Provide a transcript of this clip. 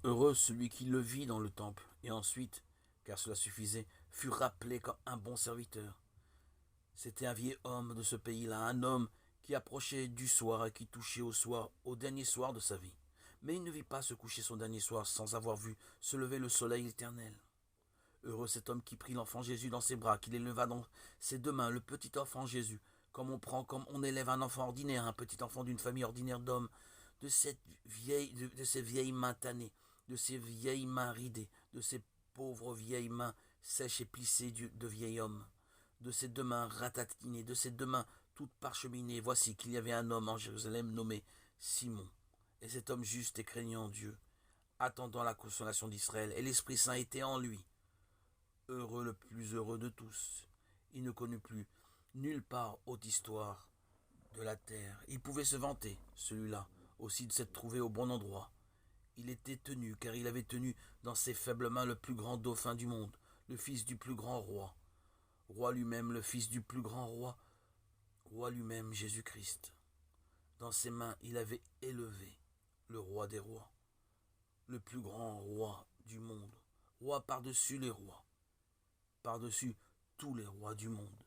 Heureux celui qui le vit dans le temple, et ensuite, car cela suffisait, fut rappelé comme un bon serviteur. C'était un vieil homme de ce pays-là, un homme qui approchait du soir et qui touchait au dernier soir de sa vie. Mais il ne vit pas se coucher son dernier soir sans avoir vu se lever le soleil éternel. Heureux cet homme qui prit l'enfant Jésus dans ses bras, qui l'éleva dans ses deux mains, le petit enfant Jésus, comme on élève un enfant ordinaire, un petit enfant d'une famille ordinaire d'hommes, de ces vieilles mains tannées, de ces vieilles mains ridées, de ces pauvres vieilles mains sèches et plissées de vieil homme, de ces deux mains ratatinées, de ces deux mains toutes parcheminées. Voici qu'il y avait un homme en Jérusalem nommé Simon, et cet homme juste et craignant Dieu, attendant la consolation d'Israël, et l'Esprit Saint était en lui. Heureux le plus heureux de tous. Il ne connut plus nulle part haute histoire de la terre. Il pouvait se vanter, celui-là, aussi de s'être trouvé au bon endroit. Il était tenu, car il avait tenu dans ses faibles mains le plus grand dauphin du monde, le fils du plus grand roi. Roi lui-même, le fils du plus grand roi, roi lui-même, Jésus-Christ. Dans ses mains, il avait élevé le roi des rois, le plus grand roi du monde, roi par-dessus les rois, par-dessus tous les rois du monde.